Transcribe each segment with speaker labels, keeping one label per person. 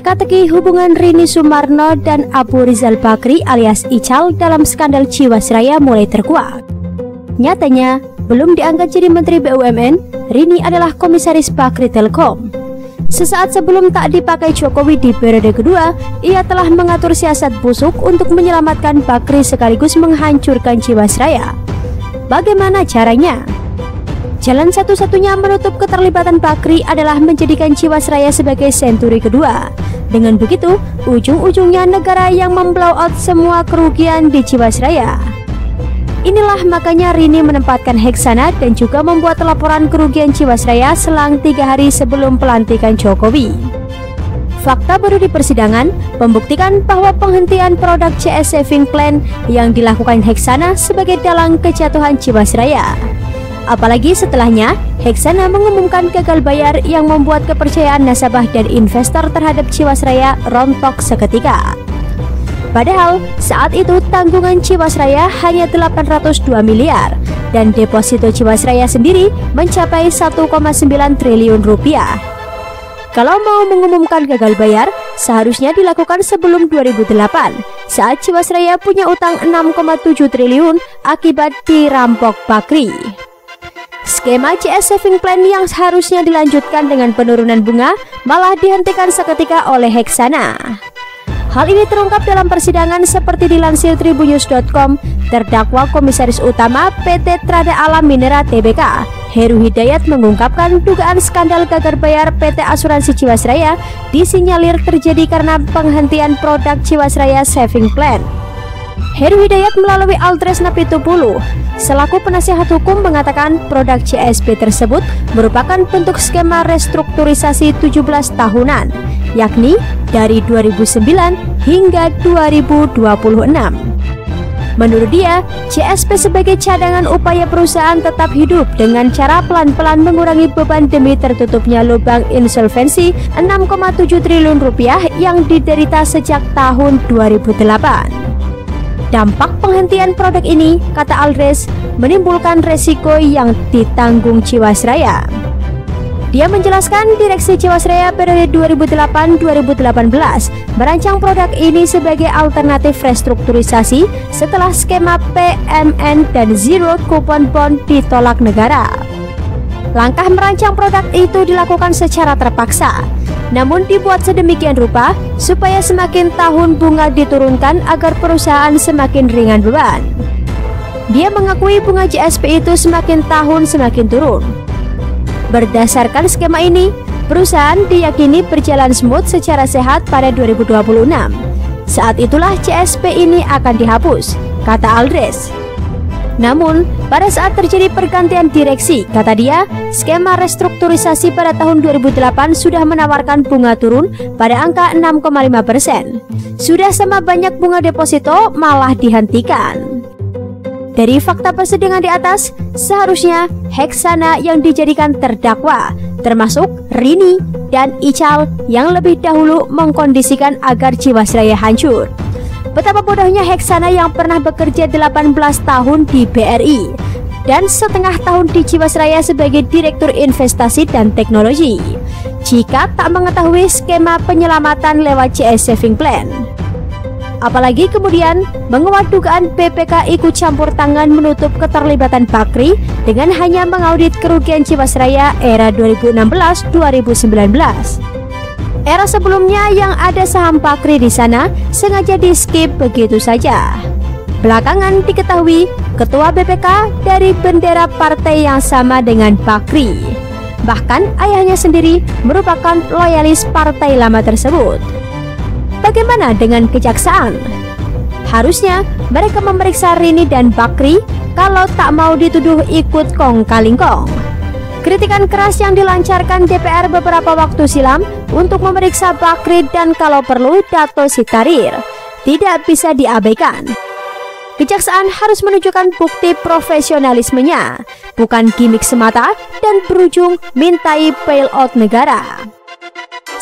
Speaker 1: teka-teki hubungan Rini Sumarno dan Abu Rizal Bakri alias Ical dalam skandal Jiwasraya mulai terkuak. Nyatanya, belum diangkat jadi Menteri BUMN, Rini adalah Komisaris Bakri Telkom. Sesaat sebelum tak dipakai Jokowi di periode kedua, ia telah mengatur siasat busuk untuk menyelamatkan Bakri sekaligus menghancurkan Jiwasraya. Bagaimana caranya? Jalan satu-satunya menutup keterlibatan Bakri adalah menjadikan Jiwasraya sebagai senturi kedua. Dengan begitu, ujung-ujungnya negara yang memblow out semua kerugian di Jiwasraya. Inilah makanya Rini menempatkan Heksana dan juga membuat laporan kerugian Jiwasraya selang 3 hari sebelum pelantikan Jokowi. Fakta baru di persidangan membuktikan bahwa penghentian produk CS Saving Plan yang dilakukan Heksana sebagai dalang kejatuhan Jiwasraya. Apalagi setelahnya, Heksana mengumumkan gagal bayar yang membuat kepercayaan nasabah dan investor terhadap Jiwasraya rontok seketika. Padahal saat itu tanggungan Jiwasraya hanya 802 miliar dan deposito Jiwasraya sendiri mencapai 1,9 triliun rupiah. Kalau mau mengumumkan gagal bayar, seharusnya dilakukan sebelum 2008 saat Jiwasraya punya utang 6,7 triliun akibat dirampok Bakri. Skema CS Saving Plan yang seharusnya dilanjutkan dengan penurunan bunga malah dihentikan seketika oleh Heksana. Hal ini terungkap dalam persidangan seperti dilansir tribunnews.com. Terdakwa Komisaris Utama PT Trada Alam Minera Tbk, Heru Hidayat mengungkapkan dugaan skandal gagal bayar PT Asuransi Jiwasraya disinyalir terjadi karena penghentian produk Jiwasraya Saving Plan. Heru Hidayat melalui Altresna Pitupulu selaku penasihat hukum mengatakan produk CSP tersebut merupakan bentuk skema restrukturisasi 17 tahunan, yakni dari 2009 hingga 2026. Menurut dia, CSP sebagai cadangan upaya perusahaan tetap hidup dengan cara pelan-pelan mengurangi beban demi tertutupnya lubang insolvensi 6,7 triliun rupiah yang diderita sejak tahun 2008. Dampak penghentian produk ini, kata Aldres, menimbulkan resiko yang ditanggung Jiwasraya. Dia menjelaskan Direksi Jiwasraya periode 2008-2018 merancang produk ini sebagai alternatif restrukturisasi setelah skema PMN dan Zero Coupon Bond ditolak negara. Langkah merancang produk itu dilakukan secara terpaksa, namun dibuat sedemikian rupa supaya semakin tahun bunga diturunkan agar perusahaan semakin ringan beban. Dia mengakui bunga JSP itu semakin tahun semakin turun. Berdasarkan skema ini, perusahaan diyakini berjalan smooth secara sehat pada 2026. Saat itulah CSP ini akan dihapus, kata Aldres. Namun, pada saat terjadi pergantian direksi, kata dia, skema restrukturisasi pada tahun 2008 sudah menawarkan bunga turun pada angka 6,5%. Sudah sama banyak bunga deposito malah dihentikan. Dari fakta persidangan di atas, seharusnya Heksana yang dijadikan terdakwa, termasuk Rini dan Ical yang lebih dahulu mengkondisikan agar Jiwasraya hancur. Betapa bodohnya Heksana yang pernah bekerja 18 tahun di BRI dan setengah tahun di Jiwasraya sebagai Direktur Investasi dan Teknologi jika tak mengetahui skema penyelamatan lewat CS Saving Plan. Apalagi kemudian menguat dugaan BPK ikut campur tangan menutup keterlibatan Bakri dengan hanya mengaudit kerugian Jiwasraya era 2016-2019. Era sebelumnya yang ada saham Bakri di sana sengaja di-skip begitu saja. Belakangan diketahui ketua BPK dari bendera partai yang sama dengan Bakri. Bahkan ayahnya sendiri merupakan loyalis partai lama tersebut. Bagaimana dengan kejaksaan? Harusnya mereka memeriksa Rini dan Bakri kalau tak mau dituduh ikut kong kaling kong. Kritikan keras yang dilancarkan DPR beberapa waktu silam untuk memeriksa Bakri dan kalau perlu Dato Sitarir tidak bisa diabaikan. Kejaksaan harus menunjukkan bukti profesionalismenya, bukan gimmick semata dan berujung mintai bailout negara.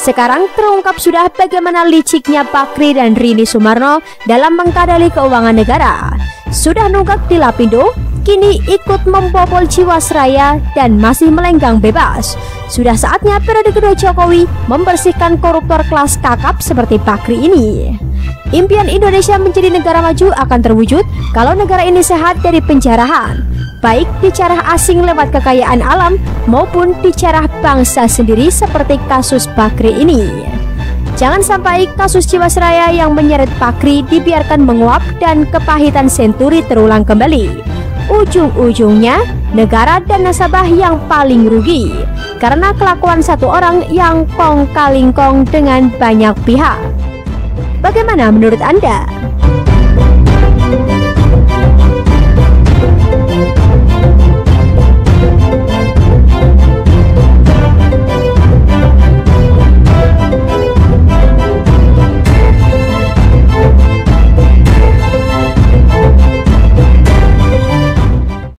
Speaker 1: Sekarang terungkap sudah bagaimana liciknya Bakri dan Rini Sumarno dalam mengkadali keuangan negara. Sudah nunggak di Lapindo, kini ikut membobol Jiwasraya dan masih melenggang bebas. Sudah saatnya periode kedua Jokowi membersihkan koruptor kelas kakap seperti Bakri ini. Impian Indonesia menjadi negara maju akan terwujud kalau negara ini sehat dari penjarahan, baik dijarah asing lewat kekayaan alam maupun dijarah bangsa sendiri seperti kasus Bakri ini. Jangan sampai kasus Jiwasraya yang menyeret Bakri dibiarkan menguap dan kepahitan senturi terulang kembali. Ujung-ujungnya negara dan nasabah yang paling rugi karena kelakuan satu orang yang kong kali kong dengan banyak pihak. Bagaimana menurut Anda?